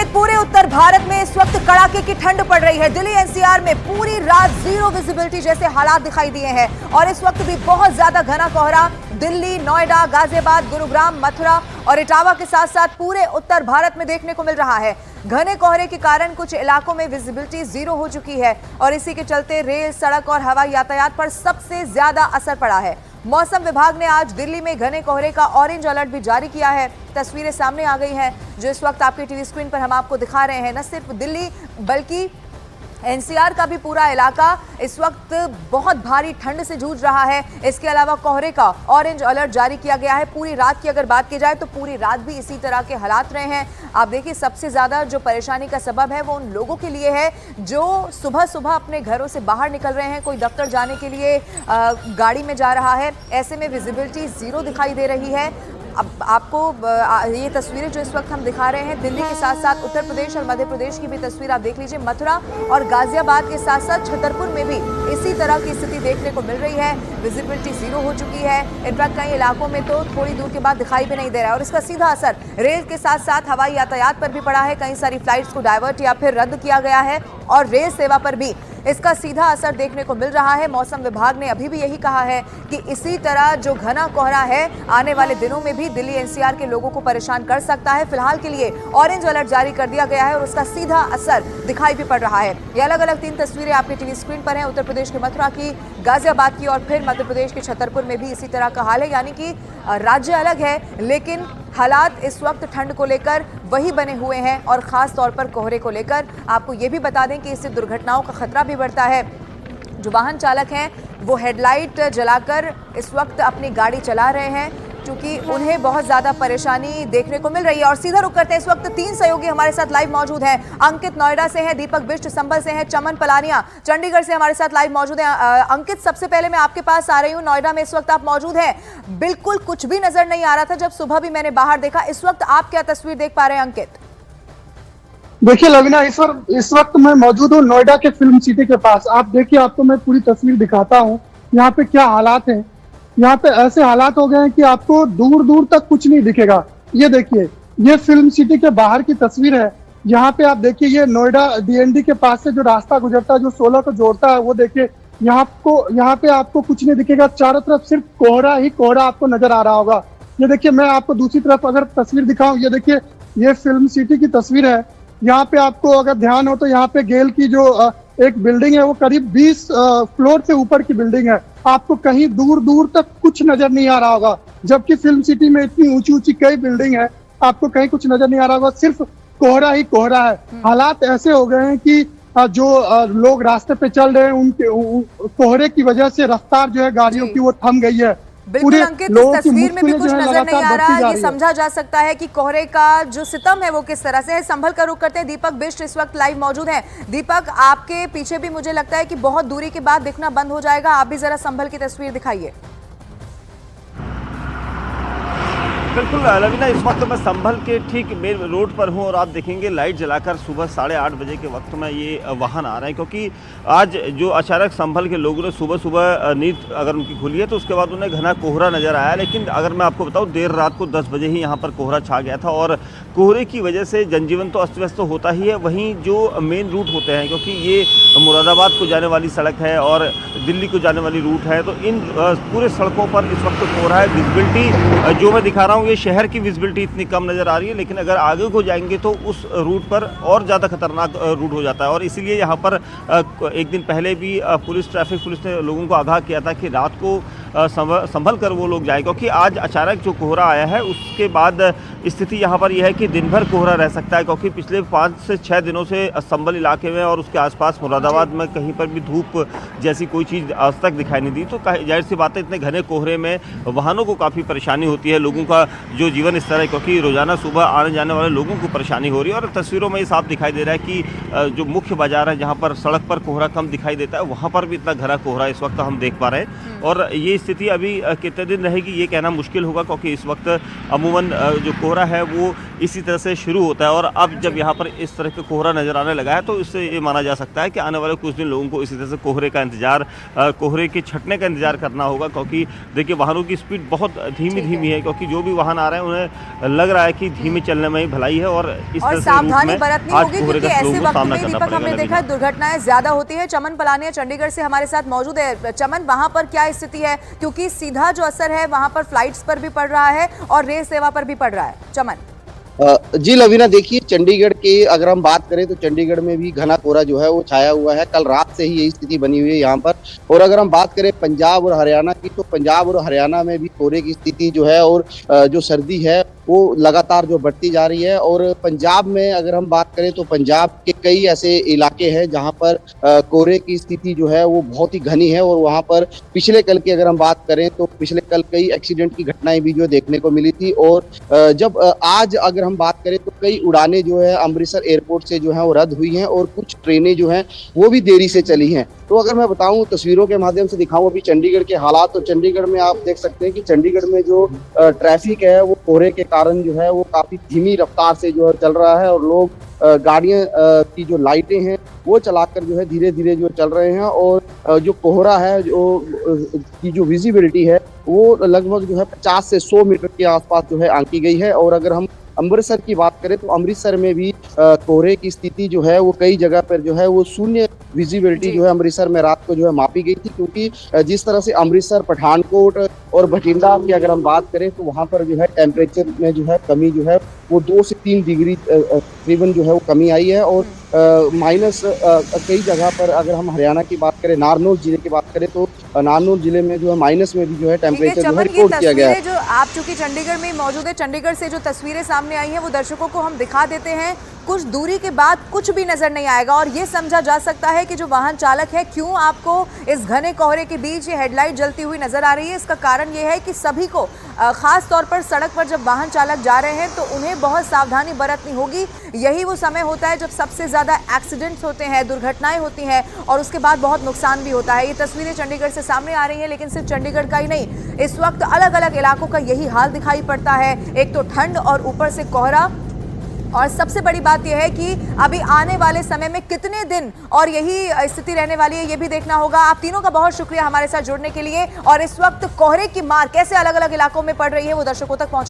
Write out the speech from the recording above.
पूरे उत्तर भारत में इस वक्त कड़ाके की ठंड पड़ रही है। दिल्ली एनसीआर में पूरी रात जीरो विजिबिलिटी जैसे हालात दिखाई दिए हैं और इस वक्त भी बहुत ज्यादा घना कोहरा दिल्ली, नोएडा, गाजियाबाद, गुरुग्राम, मथुरा और इटावा के साथ साथ पूरे उत्तर भारत में देखने को मिल रहा है। घने कोहरे के कारण कुछ इलाकों में विजिबिलिटी जीरो हो चुकी है और इसी के चलते रेल, सड़क और हवाई यातायात पर सबसे ज्यादा असर पड़ा है। मौसम विभाग ने आज दिल्ली में घने कोहरे का ऑरेंज अलर्ट भी जारी किया है। तस्वीरें सामने आ गई हैं जो इस वक्त आपके टीवी स्क्रीन पर हम आपको दिखा रहे हैं। न सिर्फ दिल्ली बल्कि एनसीआर का भी पूरा इलाका इस वक्त बहुत भारी ठंड से जूझ रहा है। इसके अलावा कोहरे का ऑरेंज अलर्ट जारी किया गया है। पूरी रात की अगर बात की जाए तो पूरी रात भी इसी तरह के हालात रहे हैं। आप देखिए, सबसे ज्यादा जो परेशानी का सबब है वो उन लोगों के लिए है जो सुबह सुबह अपने घरों से बाहर निकल रहे हैं, कोई दफ्तर जाने के लिए गाड़ी में जा रहा है। ऐसे में विजिबिलिटी जीरो दिखाई दे रही है। अब आपको ये तस्वीरें जो इस वक्त हम दिखा रहे हैं दिल्ली के साथ साथ उत्तर प्रदेश और मध्य प्रदेश की भी तस्वीर आप देख लीजिए। मथुरा और गाजियाबाद के साथ साथ छतरपुर में भी इसी तरह की स्थिति देखने को मिल रही है। विजिबिलिटी जीरो हो चुकी है। इनफैक्ट कई इलाकों में तो थोड़ी दूर के बाद दिखाई भी नहीं दे रहा है और इसका सीधा असर रेल के साथ साथ हवाई यातायात पर भी पड़ा है। कई सारी फ्लाइट्स को डाइवर्ट या फिर रद्द किया गया है और रेल सेवा पर भी इसका सीधा असर देखने को मिल रहा है। मौसम विभाग ने अभी भी यही कहा है कि इसी तरह जो घना कोहरा है आने वाले दिनों में भी दिल्ली एनसीआर के लोगों को परेशान कर सकता है। फिलहाल के लिए ऑरेंज अलर्ट जारी कर दिया गया है और उसका सीधा असर दिखाई भी पड़ रहा है। ये अलग अलग 3 तस्वीरें आपके टीवी स्क्रीन पर हैं। उत्तर प्रदेश के मथुरा की, गाजियाबाद की और फिर मध्य प्रदेश के छतरपुर में भी इसी तरह का हाल है। यानी कि राज्य अलग है लेकिन हालात इस वक्त ठंड को लेकर वही बने हुए हैं और खास तौर पर कोहरे को लेकर आपको ये भी बता दें कि इससे दुर्घटनाओं का खतरा भी बढ़ता है। जो वाहन चालक हैं वो हेडलाइट जलाकर इस वक्त अपनी गाड़ी चला रहे हैं क्योंकि उन्हें बहुत ज्यादा परेशानी देखने को मिल रही है। और सीधा रुक करते हैं, इस वक्त 3 सहयोगी हमारे साथ लाइव मौजूद हैं। अंकित नोएडा से हैं, दीपक बिष्ट संभल से हैं, चमन पलानिया चंडीगढ़ से हमारे साथ लाइव मौजूद हैं। अंकित, सबसे पहले मैं आपके पास आ रही हूँ। नोएडा में इस वक्त आप मौजूद हैं। बिल्कुल कुछ भी नजर नहीं आ रहा था जब सुबह भी मैंने बाहर देखा। इस वक्त आप क्या तस्वीर देख पा रहे हैं अंकित? देखिए लवीना, इस वक्त मैं मौजूद हूँ नोएडा के फिल्म सिटी के पास। आप देखिए, आपको मैं पूरी तस्वीर दिखाता हूँ यहाँ पे क्या हालात हैं। यहाँ पे ऐसे हालात हो गए हैं कि आपको दूर दूर तक कुछ नहीं दिखेगा। ये देखिए, ये फिल्म सिटी के बाहर की तस्वीर है। यहाँ पे आप देखिए, ये नोएडा डीएनडी के पास से जो रास्ता गुजरता है जो 16 को जोड़ता है वो देखिए, यहाँ पे आपको कुछ नहीं दिखेगा। चारों तरफ सिर्फ कोहरा ही कोहरा आपको नजर आ रहा होगा। ये देखिए, मैं आपको दूसरी तरफ अगर तस्वीर दिखाऊं, ये देखिए, ये फिल्म सिटी की तस्वीर है। यहाँ पे आपको अगर ध्यान हो तो यहाँ पे गेल की जो एक बिल्डिंग है वो करीब 20 फ्लोर से ऊपर की बिल्डिंग है। आपको कहीं दूर दूर तक कुछ नजर नहीं आ रहा होगा, जबकि फिल्म सिटी में इतनी ऊंची ऊंची कई बिल्डिंग है, आपको कहीं कुछ नजर नहीं आ रहा होगा। सिर्फ कोहरा ही कोहरा है। हालात ऐसे हो गए हैं कि जो लोग रास्ते पे चल रहे हैं उनके कोहरे की वजह से रफ्तार जो है गाड़ियों की वो थम गई है। बिल्कुल अंकित, इस तस्वीर में भी कुछ नजर नहीं आ रहा। ये समझा जा सकता है कि कोहरे का जो सितम है वो किस तरह से है। संभल कर रुक करते हैं, दीपक बिष्ट इस वक्त लाइव मौजूद हैं। दीपक, आपके पीछे भी मुझे लगता है कि बहुत दूरी के बाद दिखना बंद हो जाएगा। आप भी जरा संभल की तस्वीर दिखाइए। बिल्कुल लवीना, इस वक्त मैं संभल के ठीक मेन रोड पर हूं और आप देखेंगे लाइट जलाकर सुबह 8:30 बजे के वक्त में ये वाहन आ रहे हैं क्योंकि आज जो अचानक संभल के लोगों ने सुबह सुबह नींद अगर उनकी खुली है तो उसके बाद उन्हें घना कोहरा नजर आया। लेकिन अगर मैं आपको बताऊं, देर रात को 10 बजे ही यहाँ पर कोहरा छा गया था और कोहरे की वजह से जनजीवन तो अस्त व्यस्त तो होता ही है, वहीं जो मेन रूट होते हैं क्योंकि ये मुरादाबाद को जाने वाली सड़क है और दिल्ली को जाने वाली रूट है, तो इन पूरे सड़कों पर इस वक्त कोहरा है। विजिबिलिटी जो मैं दिखा रहा हूँ ये शहर की विजिबिलिटी इतनी कम नज़र आ रही है, लेकिन अगर आगे को जाएंगे तो उस रूट पर और ज़्यादा खतरनाक रूट हो जाता है। और इसीलिए यहाँ पर एक दिन पहले भी ट्रैफिक पुलिस ने लोगों को आगाह किया था कि रात को संभल कर वो लोग जाए क्योंकि आज अचानक जो कोहरा आया है उसके बाद स्थिति यहाँ पर यह है कि दिन भर कोहरा रह सकता है क्योंकि पिछले 5 से 6 दिनों से संभल इलाके में और उसके आसपास मुरादाबाद में कहीं पर भी धूप जैसी कोई चीज़ आज तक दिखाई नहीं दी। तो जाहिर सी बात है, इतने घने कोहरे में वाहनों को काफ़ी परेशानी होती है, लोगों का जो जीवन स्तर है क्योंकि रोजाना सुबह आने जाने वाले लोगों को परेशानी हो रही है। और तस्वीरों में ये साफ दिखाई दे रहा है कि जो मुख्य बाजार है जहाँ पर सड़क पर कोहरा कम दिखाई देता है वहाँ पर भी इतना घना कोहरा इस वक्त हम देख पा रहे हैं। और ये स्थिति अभी कितने दिन रहेगी ये कहना मुश्किल होगा क्योंकि इस वक्त अमूमन जो कोहरा है वो इसी तरह से शुरू होता है। और अब जब यहाँ पर इस तरह का कोहरा नजर आने लगा है तो इससे ये माना जा सकता है कि आने वाले कुछ दिन लोगों को इसी तरह से कोहरे का इंतजार, कोहरे के छटने का इंतजार करना होगा, क्योंकि देखिए वाहनों की स्पीड बहुत धीमी है, क्योंकि जो भी वाहन आ रहे हैं उन्हें लग रहा है कि धीमे चलने में ही भलाई है। और इस तरह से सावधानी बरतनी होगी, क्योंकि ऐसे वक्त में दीपक हमने पड़ेगा। देखा दुर्घटनाएं ज्यादा होती है। चमन पलानिया चंडीगढ़ से हमारे साथ मौजूद है। चमन, वहां पर क्या स्थिति है, क्योंकि सीधा जो असर है वहां पर फ्लाइट्स पर भी पड़ रहा है और रेल सेवा पर भी पड़ रहा है। चमन जी लवीना, देखिए चंडीगढ़ के अगर हम बात करें तो चंडीगढ़ में भी घना कोहरा जो है वो छाया हुआ है। कल रात से ही यही स्थिति बनी हुई है यहाँ पर। और अगर हम बात करें पंजाब और हरियाणा की, तो पंजाब और हरियाणा में भी कोहरे की स्थिति जो है और जो सर्दी है वो लगातार जो बढ़ती जा रही है। और पंजाब में अगर हम बात करें तो पंजाब के कई ऐसे इलाके हैं जहाँ पर कोहरे की स्थिति जो है वो बहुत ही घनी है। और वहाँ पर पिछले कल की अगर हम बात करें तो पिछले कल कई एक्सीडेंट की घटनाएं भी जो देखने को मिली थी। और जब आज अगर हम बात करें तो कई उड़ानें जो है अमृतसर एयरपोर्ट से जो है वो रद्द हुई हैं और कुछ ट्रेनें जो हैं वो भी देरी से चली हैं। तो अगर मैं बताऊं, तस्वीरों के माध्यम से दिखाऊं अभी चंडीगढ़ के हालात, तो चंडीगढ़ में आप देख सकते हैं कि चंडीगढ़ में जो ट्रैफिक है वो कोहरे के कारण जो है वो काफी धीमी रफ्तार से जो है चल रहा है। और लोग गाड़ियां की जो लाइटें हैं वो चलाकर जो है धीरे धीरे जो चल रहे हैं। और जो कोहरा है की जो विजिबिलिटी है वो लगभग जो है 50 से 100 मीटर के आसपास जो है आंकी गई है। और अगर हम अमृतसर की बात करें तो अमृतसर में भी कोहरे की स्थिति जो है वो कई जगह पर जो है वो शून्य विजिबिलिटी जो है अमृतसर में रात को जो है मापी गई थी। क्योंकि जिस तरह से अमृतसर, पठानकोट और बठिंडा की अगर हम बात करें तो वहाँ पर जो है टेम्परेचर में जो है कमी जो है वो 2 से 3 डिग्री तकरीबन जो है वो कमी आई है। और माइनस कई जगह पर अगर हम हरियाणा की बात करें, नारनौल जिले की बात करें तो नारनौल जिले में जो है माइनस में भी जो है टेम्परेचर जो है रिकॉर्ड किया गया है। जो आप चूंकि चंडीगढ़ में मौजूद है, चंडीगढ़ से जो तस्वीरें सामने आई हैं वो दर्शकों को हम दिखा देते हैं। कुछ दूरी के बाद कुछ भी नजर नहीं आएगा और ये समझा जा सकता है कि जो वाहन चालक है, क्यों आपको इस घने कोहरे के बीच ये हेडलाइट जलती हुई नजर आ रही है। इसका कारण ये है कि सभी को खास तौर पर सड़क पर जब वाहन चालक जा रहे हैं तो उन्हें बहुत सावधानी बरतनी होगी। यही वो समय होता है जब सबसे ज्यादा एक्सीडेंट्स होते हैं, दुर्घटनाएं होती हैं और उसके बाद बहुत नुकसान भी होता है। ये तस्वीरें चंडीगढ़ से सामने आ रही हैं, लेकिन सिर्फ चंडीगढ़ का ही नहीं, इस वक्त अलग अलग इलाकों का यही हाल दिखाई पड़ता है। एक तो ठंड और ऊपर से कोहरा। और सबसे बड़ी बात यह है कि अभी आने वाले समय में कितने दिन और यही स्थिति रहने वाली है, ये भी देखना होगा। आप तीनों का बहुत शुक्रिया हमारे साथ जुड़ने के लिए। और इस वक्त कोहरे की मार कैसे अलग अलग इलाकों में पड़ रही है वो दर्शकों तक पहुंच